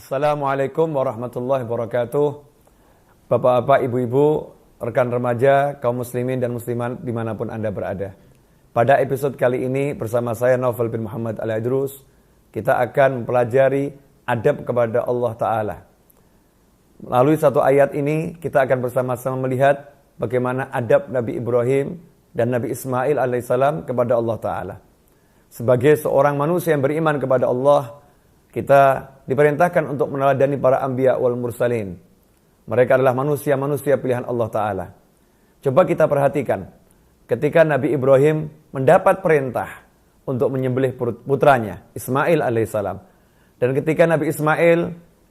Assalamualaikum warahmatullahi wabarakatuh. Bapak-bapak, ibu-ibu, rekan remaja, kaum muslimin dan muslimat dimanapun Anda berada. Pada episode kali ini bersama saya Naufal bin Muhammad Al-Idrus, kita akan mempelajari adab kepada Allah Ta'ala. Melalui satu ayat ini kita akan bersama-sama melihat bagaimana adab Nabi Ibrahim dan Nabi Ismail alaihissalam kepada Allah Ta'ala. Sebagai seorang manusia yang beriman kepada Allah, kita diperintahkan untuk meneladani para anbiya wal mursalin. Mereka adalah manusia-manusia pilihan Allah Ta'ala. Coba kita perhatikan, ketika Nabi Ibrahim mendapat perintah untuk menyembelih putranya, Ismail alaihissalam. Dan ketika Nabi Ismail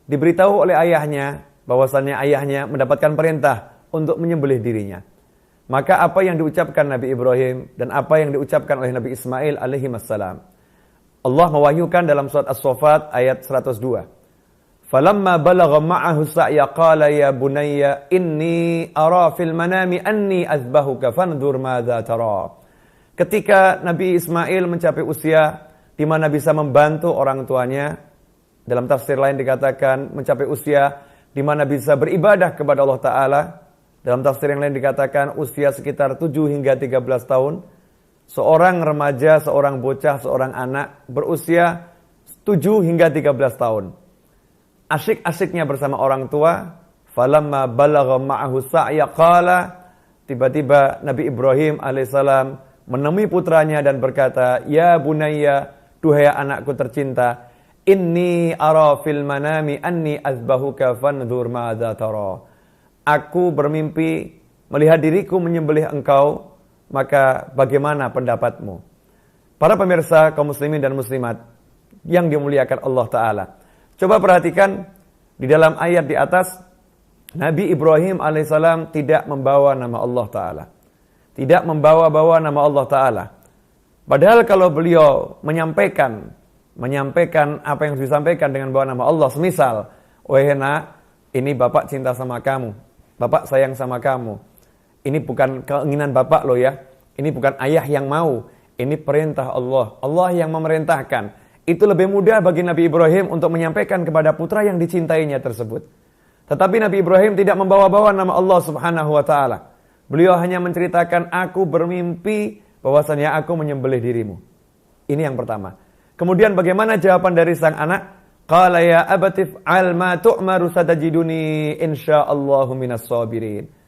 diberitahu oleh ayahnya, bahwasannya ayahnya mendapatkan perintah untuk menyembelih dirinya. Maka apa yang diucapkan Nabi Ibrahim dan apa yang diucapkan oleh Nabi Ismail alaihissalam? Allah mewahyukan dalam surat As-Saffat ayat 102. Falamma balagha ma'ahu sa'ya qala ya bunayya inni ara fil manami anni azbahuka fanzur madza tara. Ketika Nabi Ismail mencapai usia di mana bisa membantu orang tuanya, dalam tafsir lain dikatakan mencapai usia di mana bisa beribadah kepada Allah Ta'ala. Dalam tafsir yang lain dikatakan usia sekitar 7 hingga 13 tahun. Seorang remaja, seorang bocah, seorang anak berusia 7 hingga 13 tahun. Asyik-asyiknya bersama orang tua. Falamma balagha ma'ahu sa'ya qala. Tiba-tiba Nabi Ibrahim alaihissalam menemui putranya dan berkata, ya bunayya, duhai anakku tercinta, inni ara fil manami anni azbahuka fanzur madza tara. Aku bermimpi melihat diriku menyembelih engkau, maka bagaimana pendapatmu? Para pemirsa kaum muslimin dan muslimat yang dimuliakan Allah Ta'ala, coba perhatikan di dalam ayat di atas, Nabi Ibrahim alaihissalam tidak membawa nama Allah Ta'ala, tidak membawa-bawa nama Allah Ta'ala. Padahal kalau beliau menyampaikan apa yang disampaikan dengan bawa nama Allah, semisal, wahai nak, ini bapak cinta sama kamu, bapak sayang sama kamu. Ini bukan keinginan bapak loh ya. Ini bukan ayah yang mau. Ini perintah Allah. Allah yang memerintahkan. Itu lebih mudah bagi Nabi Ibrahim untuk menyampaikan kepada putra yang dicintainya tersebut. Tetapi Nabi Ibrahim tidak membawa-bawa nama Allah Subhanahu wa Ta'ala. Beliau hanya menceritakan, aku bermimpi bahwasannya aku menyembelih dirimu. Ini yang pertama. Kemudian bagaimana jawaban dari sang anak? Qala ya abatif al ma tu'maru satajiduni insyaallahu minas sabirin.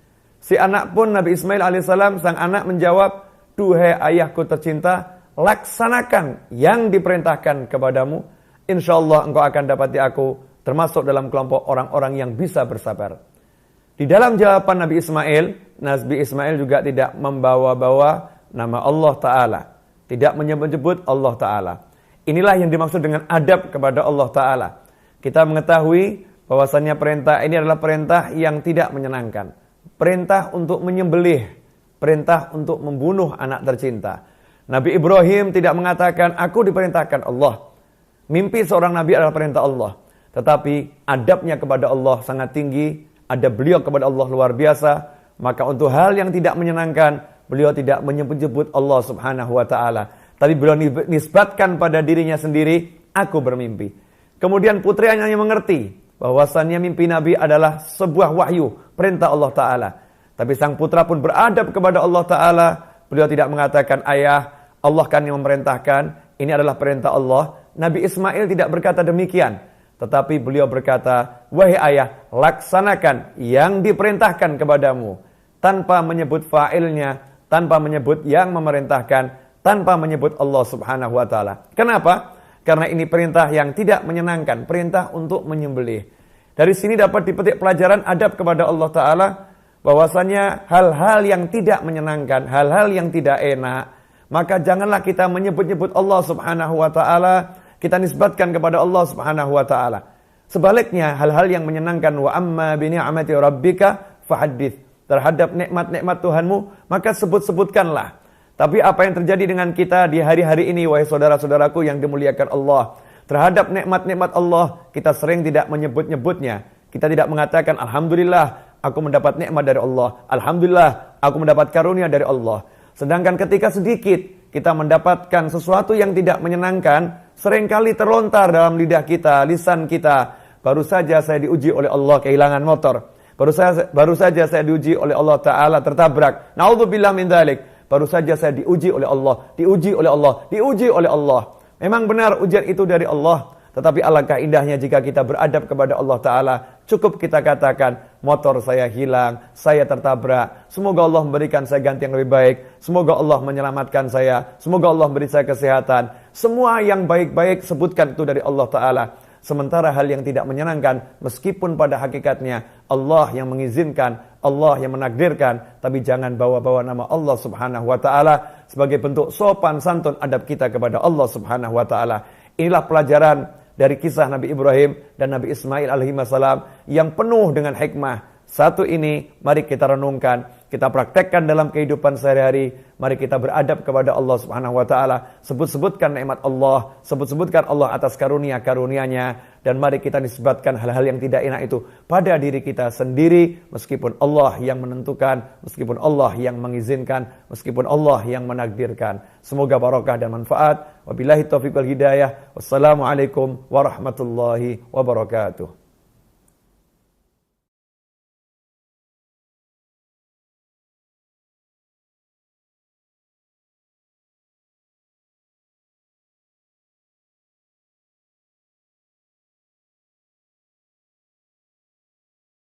Si anak pun Nabi Ismail alaihissalam, sang anak menjawab, duhai ayahku tercinta, laksanakan yang diperintahkan kepadamu. Insyaallah engkau akan dapati aku termasuk dalam kelompok orang-orang yang bisa bersabar. Di dalam jawaban Nabi Ismail juga tidak membawa-bawa nama Allah Ta'ala. Tidak menyebut-nyebut Allah Ta'ala. Inilah yang dimaksud dengan adab kepada Allah Ta'ala. Kita mengetahui bahwasannya perintah ini adalah perintah yang tidak menyenangkan. Perintah untuk menyembelih, perintah untuk membunuh anak tercinta. Nabi Ibrahim tidak mengatakan, aku diperintahkan Allah. Mimpi seorang nabi adalah perintah Allah. Tetapi adabnya kepada Allah sangat tinggi, adab beliau kepada Allah luar biasa. Maka untuk hal yang tidak menyenangkan, beliau tidak menyebut-nyebut Allah Subhanahu wa Ta'ala. Tapi beliau nisbatkan pada dirinya sendiri, aku bermimpi. Kemudian putranya yang mengerti bahwasannya mimpi Nabi adalah sebuah wahyu, perintah Allah Ta'ala. Tapi sang putra pun beradab kepada Allah Ta'ala. Beliau tidak mengatakan, ayah, Allah kan yang memerintahkan, ini adalah perintah Allah. Nabi Ismail tidak berkata demikian. Tetapi beliau berkata, wahai ayah, laksanakan yang diperintahkan kepadamu. Tanpa menyebut fa'ilnya, tanpa menyebut yang memerintahkan, tanpa menyebut Allah Subhanahu wa Ta'ala. Kenapa? Karena ini perintah yang tidak menyenangkan, perintah untuk menyembelih. Dari sini dapat dipetik pelajaran adab kepada Allah Ta'ala, bahwasanya hal-hal yang tidak menyenangkan, hal-hal yang tidak enak, maka janganlah kita menyebut-nyebut Allah Subhanahu wa Ta'ala, kita nisbatkan kepada Allah Subhanahu wa Ta'ala. Sebaliknya, hal-hal yang menyenangkan, wa amma bi ni'mati rabbika fahaddits, terhadap nikmat-nikmat Tuhanmu, maka sebut-sebutkanlah. Tapi apa yang terjadi dengan kita di hari-hari ini, wahai saudara-saudaraku yang dimuliakan Allah, terhadap nikmat-nikmat Allah, kita sering tidak menyebut-nyebutnya. Kita tidak mengatakan, alhamdulillah, aku mendapat nikmat dari Allah. Alhamdulillah, aku mendapat karunia dari Allah. Sedangkan ketika sedikit kita mendapatkan sesuatu yang tidak menyenangkan, seringkali terlontar dalam lidah kita, lisan kita, baru saja saya diuji oleh Allah kehilangan motor. Baru saja saya diuji oleh Allah Ta'ala tertabrak. Na'udzubillah min dzalik. Baru saja saya diuji oleh Allah, diuji oleh Allah, diuji oleh Allah. Memang benar ujian itu dari Allah. Tetapi alangkah indahnya jika kita beradab kepada Allah Ta'ala. Cukup kita katakan, motor saya hilang, saya tertabrak. Semoga Allah memberikan saya ganti yang lebih baik. Semoga Allah menyelamatkan saya. Semoga Allah memberi saya kesehatan. Semua yang baik-baik sebutkan itu dari Allah Ta'ala. Sementara hal yang tidak menyenangkan, meskipun pada hakikatnya Allah yang mengizinkan, Allah yang menakdirkan, tapi jangan bawa-bawa nama Allah Subhanahu wa Ta'ala sebagai bentuk sopan santun adab kita kepada Allah Subhanahu wa Ta'ala. Inilah pelajaran dari kisah Nabi Ibrahim dan Nabi Ismail alaihissalam yang penuh dengan hikmah. Satu ini, mari kita renungkan, kita praktekkan dalam kehidupan sehari-hari. Mari kita beradab kepada Allah Subhanahu wa Ta'ala. Sebut-sebutkan nikmat Allah, sebut-sebutkan Allah atas karunia-karunia-Nya, dan mari kita nisbatkan hal-hal yang tidak enak itu pada diri kita sendiri, meskipun Allah yang menentukan, meskipun Allah yang mengizinkan, meskipun Allah yang menakdirkan. Semoga barokah dan manfaat. Wabillahi taufiq wal hidayah. Wassalamualaikum warahmatullahi wabarakatuh.